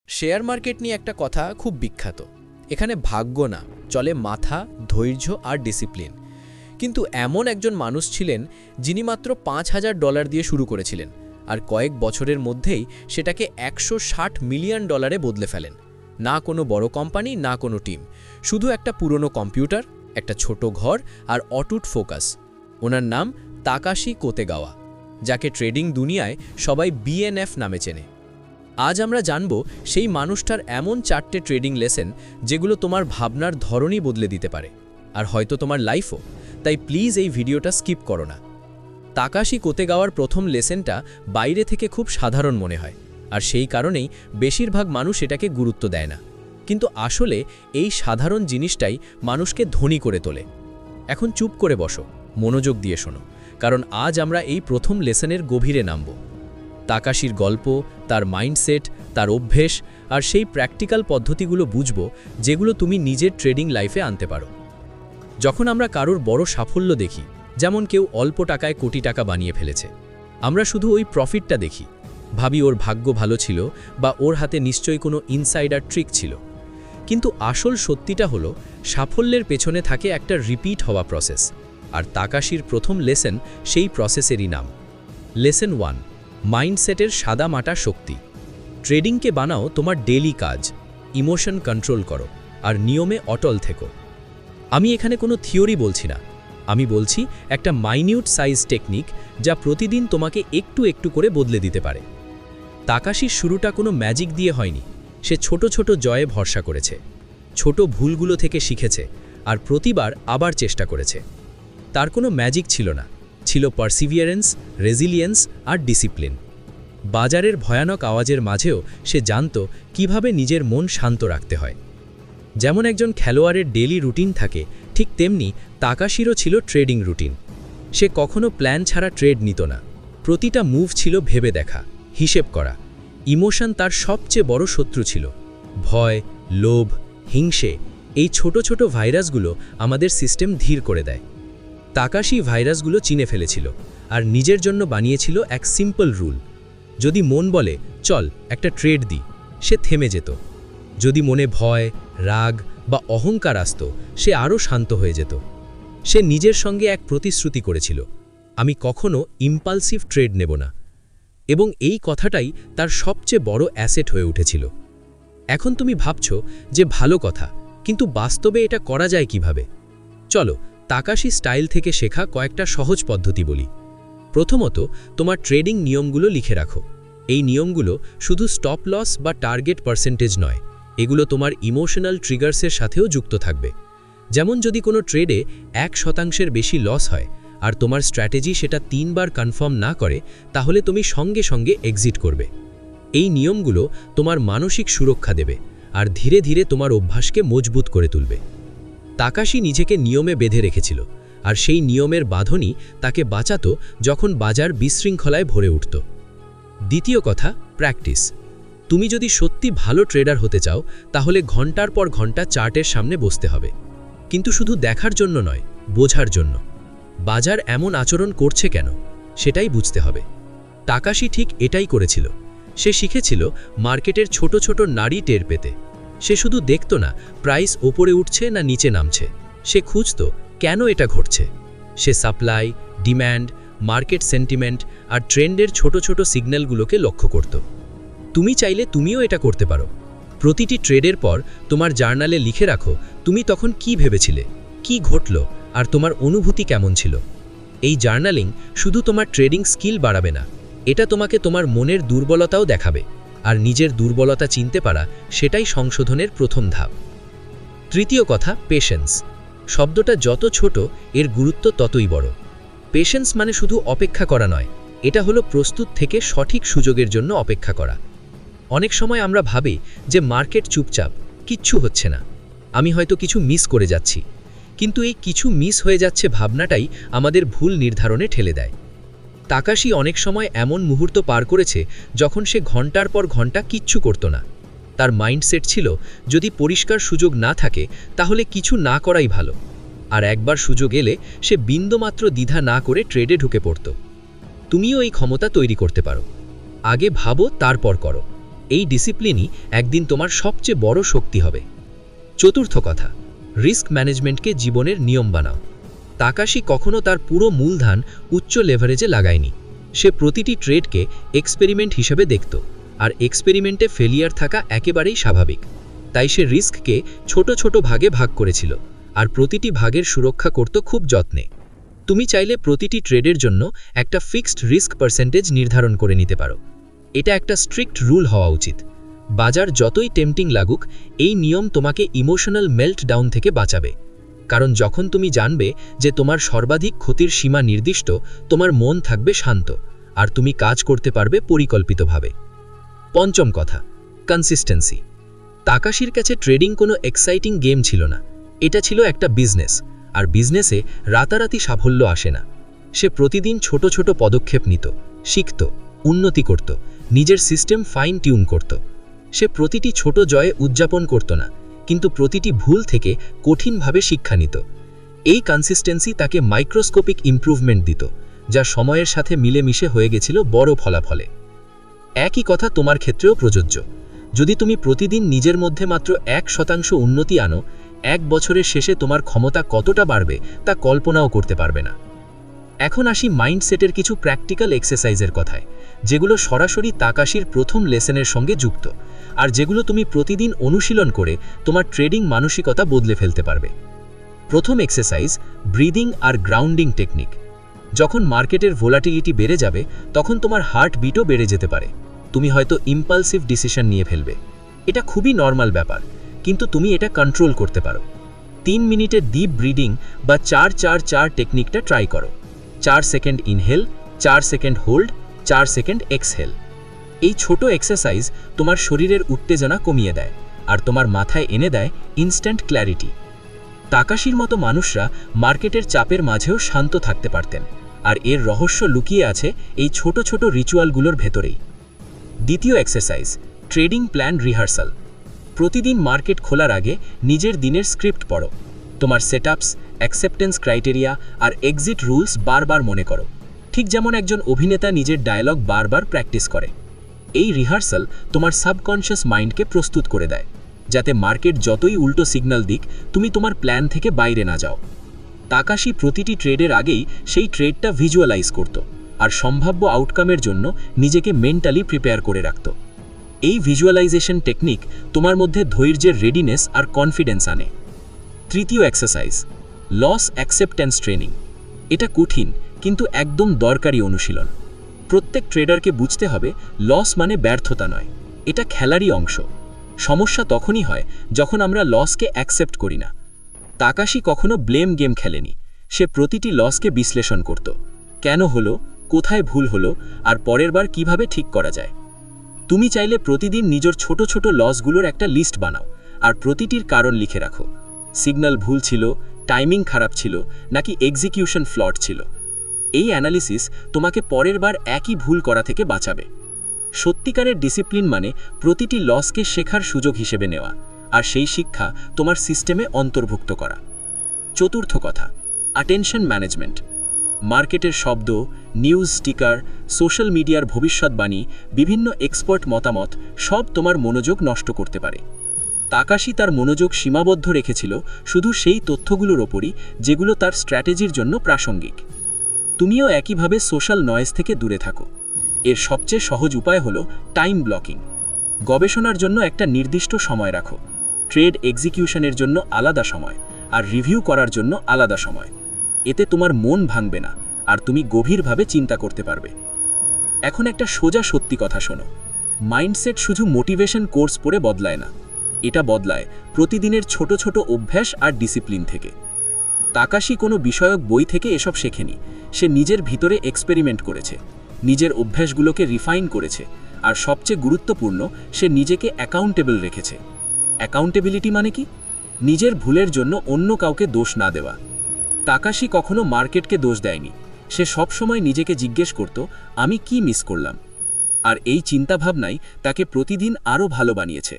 Share market নিয়ে একটা কথা খুব বিখ্যাত। এখানে ভাগ্য না, চলে মাথা, ধৈর্য আর ডিসিপ্লিন। কিন্তু এমন একজন মানুষ ছিলেন যিনি মাত্র $৫,০০০ দিয়ে শুরু করেছিলেন, আর কয়েক বছরের মধ্যেই সেটাকে $১৬০ মিলিয়ন বদলে ফেলেন। না কোনো বড় কোম্পানি, না কোনো টিম, শুধু একটা পুরনো কম্পিউটার, একটা ছোট ঘর আর অটুট ফোকাস। ওনার নাম তাকাশি কোতেগাওয়া, যাকে ট্রেডিং দুনিয়ায় সবাই BNF নামে চেনে। আজ আমরা জানব সেই মানুষটার এমন 4টে ট্রেডিং লেসন যেগুলো তোমার ভাবনার ধরনই বদলে দিতে পারে, আর হয়তো তোমার লাইফও। তাই প্লিজ এই ভিডিওটা স্কিপ করো না। তাকাশি কোতেগাওয়ার প্রথম লেসনটা বাইরে থেকে খুব সাধারণ মনে হয়, আর সেই কারণেই বেশিরভাগ মানুষ এটাকে গুরুত্ব দেয় না। কিন্তু আসলে এই সাধারণ জিনিসটাই মানুষকে ধনী করে তোলে। এখন চুপ করে বসো, মনোযোগ দিয়ে শোনো, কারণ আজ আমরা এই প্রথম লেসনের গভীরে নামব। তাকাশির গল্প, তার মাইন্ডসেট, তার অভ্যেস আর সেই প্র্যাকটিক্যাল পদ্ধতিগুলো বুঝব যেগুলো তুমি নিজের ট্রেডিং লাইফে আনতে পারো। যখন আমরা কারোর বড় সাফল্য দেখি, যেমন কেউ অল্প টাকায় কোটি টাকা বানিয়ে ফেলেছে, আমরা শুধু ওই প্রফিটটা দেখি, ভাবি ওর ভাগ্য ভালো ছিল বা ওর হাতে নিশ্চয়ই কোনো ইনসাইডার ট্রিক ছিল। কিন্তু আসল সত্যিটা হলো সাফল্যের পেছনে থাকে একটা রিপিট হওয়া প্রসেস, আর তাকাশির প্রথম লেসন সেই প্রসেসেরই নাম। লেসন 1, মাইন্ডসেটের সাদামাটা শক্তি। ট্রেডিংকে বানাও তোমার ডেইলি কাজ, ইমোশন কন্ট্রোল করো আর নিয়মে অটল থেকো। আমি এখানে কোনো থিওরি বলছি না, আমি বলছি একটা মাইনিউট সাইজ টেকনিক যা প্রতিদিন তোমাকে একটু একটু করে বদলে দিতে পারে। তাকাশির শুরুটা কোনো ম্যাজিক দিয়ে হয়নি। সে ছোট ছোট জয়ে ভরসা করেছে, ছোট ভুলগুলো থেকে শিখেছে আর প্রতিবার আবার চেষ্টা করেছে। তার কোনো ম্যাজিক ছিল না, ছিল পারসিভিয়ারেন্স, রেজিলিয়েন্স আর ডিসিপ্লিন। বাজারের ভয়ানক আওয়াজের মাঝেও সে জানত কিভাবে নিজের মন শান্ত রাখতে হয়। যেমন একজন খেলোয়াড়ের ডেইলি রুটিন থাকে, ঠিক তেমনি তাকাশিরও ছিল ট্রেডিং রুটিন। সে কখনো প্ল্যান ছাড়া ট্রেড নিত না। প্রতিটা মুভ ছিল ভেবে দেখা, হিসেব করা। ইমোশন তার সবচেয়ে বড় শত্রু ছিল। ভয়, লোভ, হিংসে, এই ছোট ছোট ভাইরাসগুলো আমাদের সিস্টেম ধীর করে দেয়। তাকাশি ভাইরাসগুলো চিনে ফেলেছিল আর নিজের জন্য বানিয়েছিল এক সিম্পল রুল। যদি মন বলে চল একটা ট্রেড দিই, সে থেমে যেত। যদি মনে ভয়, রাগ বা অহংকার আসত, সে আরও শান্ত হয়ে যেত। সে নিজের সঙ্গে এক প্রতিশ্রুতি করেছিল, আমি কখনো ইম্পালসিভ ট্রেড নেব না। এবং এই কথাটাই তার সবচেয়ে বড় অ্যাসেট হয়ে উঠেছিল। এখন তুমি ভাবছ যে ভালো কথা, কিন্তু বাস্তবে এটা করা যায় কিভাবে? চলো তাকাশি স্টাইল থেকে শেখা কয়েকটা সহজ পদ্ধতি বলি। প্রথমত, তোমার ট্রেডিং নিয়মগুলো লিখে রাখো। এই নিয়মগুলো শুধু স্টপ লস বা টার্গেট পার্সেন্টেজ নয়, এগুলো তোমার ইমোশনাল ট্রিগার্সের সাথেও যুক্ত থাকবে। যেমন যদি কোনো ট্রেডে 1% বেশি লস হয় আর তোমার স্ট্র্যাটেজি সেটা 3 বার কনফার্ম না করে, তাহলে তুমি সঙ্গে সঙ্গে এক্সিট করবে। এই নিয়মগুলো তোমার মানসিক সুরক্ষা দেবে আর ধীরে ধীরে তোমার অভ্যাসকে মজবুত করে তুলবে। তাকাশি নিজেকে নিয়মে বেঁধে রেখেছিল, আর সেই নিয়মের বাঁধনই তাকে বাঁচাতো যখন বাজার বিশৃঙ্খলায় ভরে উঠত। দ্বিতীয় কথা, প্র্যাকটিস। তুমি যদি সত্যি ভালো ট্রেডার হতে চাও, তাহলে ঘন্টার পর ঘন্টা চার্টের সামনে বসতে হবে। কিন্তু শুধু দেখার জন্য নয়, বোঝার জন্য। বাজার এমন আচরণ করছে কেন, সেটাই বুঝতে হবে। তাকাশি ঠিক এটাই করেছিল। সে শিখেছিল মার্কেটের ছোট ছোট নাড়ি টের পেতে। সে শুধু দেখত না প্রাইস ওপরে উঠছে না নিচে নামছে, সে খুঁজত কেন এটা ঘটছে। সে সাপ্লাই, ডিম্যান্ড, মার্কেট সেন্টিমেন্ট আর ট্রেন্ডের ছোট ছোট সিগন্যালগুলোকে লক্ষ্য করত। তুমি চাইলে তুমিও এটা করতে পারো। প্রতিটি ট্রেডের পর তোমার জার্নালে লিখে রাখো তুমি তখন কি ভেবেছিলে, কি ঘটল আর তোমার অনুভূতি কেমন ছিল। এই জার্নালিং শুধু তোমার ট্রেডিং স্কিল বাড়াবে না, এটা তোমাকে তোমার মনের দুর্বলতাও দেখাবে, আর নিজের দুর্বলতা চিনতে পারা সেটাই সংশোধনের প্রথম ধাপ। তৃতীয় কথা, পেশেন্স। শব্দটা যত ছোট, এর গুরুত্ব ততই বড়। পেশেন্স মানে শুধু অপেক্ষা করা নয়, এটা হলো প্রস্তুত থেকে সঠিক সুযোগের জন্য অপেক্ষা করা। অনেক সময় আমরা ভাবি যে মার্কেট চুপচাপ, কিচ্ছু হচ্ছে না, আমি হয়তো কিছু মিস করে যাচ্ছি। কিন্তু এই কিছু মিস হয়ে যাচ্ছে ভাবনাটাই আমাদের ভুল নির্ধারণে ঠেলে দেয়। তাকাশি অনেক সময় এমন মুহূর্ত পার করেছে যখন সে ঘন্টার পর ঘন্টা কিচ্ছু করত না। তার মাইন্ডসেট ছিল যদি পরিষ্কার সুযোগ না থাকে তাহলে কিছু না করাই ভালো। আর একবার সুযোগ এলে সে বিন্দুমাত্র দ্বিধা না করে ট্রেডে ঢুকে পড়ত। তুমিও এই ক্ষমতা তৈরি করতে পারো। আগে ভাবো, তারপর করো। এই ডিসিপ্লিনই একদিন তোমার সবচেয়ে বড় শক্তি হবে। চতুর্থ কথা, রিস্ক ম্যানেজমেন্টকে জীবনের নিয়ম বানাও। তাকাশি কখনো তার পুরো মূলধন উচ্চ লেভারেজে লাগায়নি। সে প্রতিটি ট্রেডকে এক্সপেরিমেন্ট হিসেবে দেখত, আর এক্সপেরিমেন্টে ফেলিয়ার থাকা একেবারেই স্বাভাবিক। তাই সে রিস্ককে ছোট ছোট ভাগে ভাগ করেছিল, আর প্রতিটি ভাগের সুরক্ষা করত খুব যত্নে। তুমি চাইলে প্রতিটি ট্রেডের জন্য একটা ফিক্সড রিস্ক পার্সেন্টেজ নির্ধারণ করে নিতে পারো। এটা একটা স্ট্রিক্ট রুল হওয়া উচিত। বাজার যতই টেম্পটিং লাগুক, এই নিয়ম তোমাকে ইমোশনাল মেল্ট ডাউন থেকে বাঁচাবে। কারণ যখন তুমি জানবে যে তোমার সর্বাধিক ক্ষতির সীমা নির্দিষ্ট, তোমার মন থাকবে শান্ত, আর তুমি কাজ করতে পারবে পরিকল্পিতভাবে। পঞ্চম কথা, কনসিস্টেন্সি। তাকাশির কাছে ট্রেডিং কোনো এক্সাইটিং গেম ছিল না, এটা ছিল একটা বিজনেস, আর বিজনেসে রাতারাতি সাফল্য আসে না। সে প্রতিদিন ছোট ছোট পদক্ষেপ নিত, শিখত, উন্নতি করত, নিজের সিস্টেম ফাইন টিউন করত। সে প্রতিটি ছোট জয়ে উদযাপন করত না, কিন্তু প্রতিটি ভুল থেকে কঠিনভাবে শিক্ষা নিত। এই কনসিস্টেন্সি তাকে মাইক্রোস্কোপিক ইমপ্রুভমেন্ট দিত, যা সময়ের সাথে মিলেমিশে হয়ে গেছিল বড় ফলাফলে। একই কথা তোমার ক্ষেত্রেও প্রযোজ্য। যদি তুমি প্রতিদিন নিজের মধ্যে মাত্র 1% উন্নতি আনো, 1 বছরের শেষে তোমার ক্ষমতা কতটা বাড়বে তা কল্পনাও করতে পারবে না। এখন আসি মাইন্ডসেটের কিছু প্র্যাকটিক্যাল এক্সারসাইজের কথায়, যেগুলো সরাসরি তাকাশির প্রথম লেসনের সঙ্গে যুক্ত, আর যেগুলো তুমি প্রতিদিন অনুশীলন করে তোমার ট্রেডিং মানসিকতা বদলে ফেলতে পারবে। প্রথম এক্সারসাইজ, ব্রিদিং আর গ্রাউন্ডিং টেকনিক। যখন মার্কেটের ভোলাটিলিটি বেড়ে যাবে, তখন তোমার হার্ট বিটও বেড়ে যেতে পারে। তুমি হয়তো ইম্পালসিভ ডিসিশন নিয়ে ফেলবে। এটা খুবই নর্মাল ব্যাপার, কিন্তু তুমি এটা কন্ট্রোল করতে পারো। 3 মিনিটের ডিপ ব্রিদিং বা 4-4-4 টেকনিকটা ট্রাই করো। 4 second inhale, 4 second hold, 4 second exhale. এই ছোট এক্সারসাইজ তোমার শরীরের উত্তেজনা কমিয়ে দেয়, আর তোমার মাথায় এনে দেয় ইনস্ট্যান্ট ক্ল্যারিটি। তাকাশির মতো মানুষরা মার্কেটের চাপের মাঝেও শান্ত থাকতে পারতেন, আর এর রহস্য লুকিয়ে আছে এই ছোট ছোট রিচুয়ালগুলোর ভেতরেই। দ্বিতীয় এক্সারসাইজ, ট্রেডিং প্ল্যান রিহার্সাল। প্রতিদিন মার্কেট খোলার আগে নিজের দিনের স্ক্রিপ্ট পড়ো। তোমার সেটআপস, অ্যাকসেপ্টেন্স ক্রাইটেরিয়া আর এক্সিট রুলস বারবার মনে করো, ঠিক যেমন একজন অভিনেতা নিজের ডায়লগ বারবার প্র্যাকটিস করে। এই রিহার্সাল তোমার সাবকনশিয়াস মাইন্ডকে প্রস্তুত করে দেয়, যাতে মার্কেট যতই উল্টো সিগন্যাল দিক, তুমি তোমার প্ল্যান থেকে বাইরে না যাও। তাকাশি প্রতিটি ট্রেডের আগেই সেই ট্রেডটা ভিজুয়ালাইজ করত, আর সম্ভাব্য আউটকামের জন্য নিজেকে মেন্টালি প্রিপেয়ার করে রাখত। এই ভিজুয়ালাইজেশন টেকনিক তোমার মধ্যে ধৈর্যের রেডিনেস আর কনফিডেন্স আনে। তৃতীয় এক্সারসাইজ, লস অ্যাকসেপ্টেন্স ট্রেনিং। এটা কঠিন কিন্তু একদম দরকারি অনুশীলন। প্রত্যেক ট্রেডারকে বুঝতে হবে লস মানে ব্যর্থতা নয়, এটা খেলারই অংশ। সমস্যা তখনই হয় যখন আমরা লসকে অ্যাকসেপ্ট করি না। তাকাশি কখনো ব্লেম গেম খেলেনি, সে প্রতিটি লসকে বিশ্লেষণ করত। কেন হলো, কোথায় ভুল হলো, আর পরের বার কিভাবে ঠিক করা যায়। তুমি চাইলে প্রতিদিন নিজের ছোট ছোট লসগুলোর একটা লিস্ট বানাও, আর প্রতিটির কারণ লিখে রাখো। সিগন্যাল ভুল ছিল, টাইমিং খারাপ ছিল, নাকি এক্সিকিউশন ফ্লট ছিল। এই অ্যানালিসিস তোমাকে পরের বার একই ভুল করা থেকে বাঁচাবে। সত্যিকারের ডিসিপ্লিন মানে প্রতিটি লসকে শেখার সুযোগ হিসেবে নেওয়া, আর সেই শিক্ষা তোমার সিস্টেমে অন্তর্ভুক্ত করা। চতুর্থ কথা, অ্যাটেনশন ম্যানেজমেন্ট। মার্কেটের শব্দ, নিউজ স্টিকার, সোশ্যাল মিডিয়ার ভবিষ্যৎবাণী, বিভিন্ন এক্সপার্ট মতামত সব তোমার মনোযোগ নষ্ট করতে পারে। তাকাশি তার মনোযোগ সীমাবদ্ধ রেখেছিল শুধু সেই তথ্যগুলোর ওপরই যেগুলো তার স্ট্র্যাটেজির জন্য প্রাসঙ্গিক। তুমিও একইভাবে সোশ্যাল নয়েজ থেকে দূরে থাকো। এর সবচেয়ে সহজ উপায় হলো টাইম ব্লকিং। গবেষণার জন্য একটা নির্দিষ্ট সময় রাখো, ট্রেড এক্সিকিউশনের জন্য আলাদা সময়, আর রিভিউ করার জন্য আলাদা সময়। এতে তোমার মন ভাঙবে না, আর তুমি গভীরভাবে চিন্তা করতে পারবে। এখন একটা সোজা সত্যি কথা শোনো, মাইন্ডসেট শুধু মোটিভেশন কোর্স পড়ে বদলায় না, এটা বদলায় প্রতিদিনের ছোট ছোট অভ্যাস আর ডিসিপ্লিন থেকে। তাকাশি কোনো বিষয়ক বই থেকে এসব শেখেনি, সে নিজের ভিতরে এক্সপেরিমেন্ট করেছে, নিজের অভ্যাসগুলোকে রিফাইন করেছে, আর সবচেয়ে গুরুত্বপূর্ণ, সে নিজেকে অ্যাকাউন্টেবল রেখেছে। অ্যাকাউন্টেবিলিটি মানে কি? নিজের ভুলের জন্য অন্য কাউকে দোষ না দেওয়া। তাকাশি কখনো মার্কেটকে দোষ দেয়নি, সে সবসময় নিজেকে জিজ্ঞেস করত, আমি কি মিস করলাম। আর এই চিন্তাভাবনাই তাকে প্রতিদিন আরও ভালো বানিয়েছে।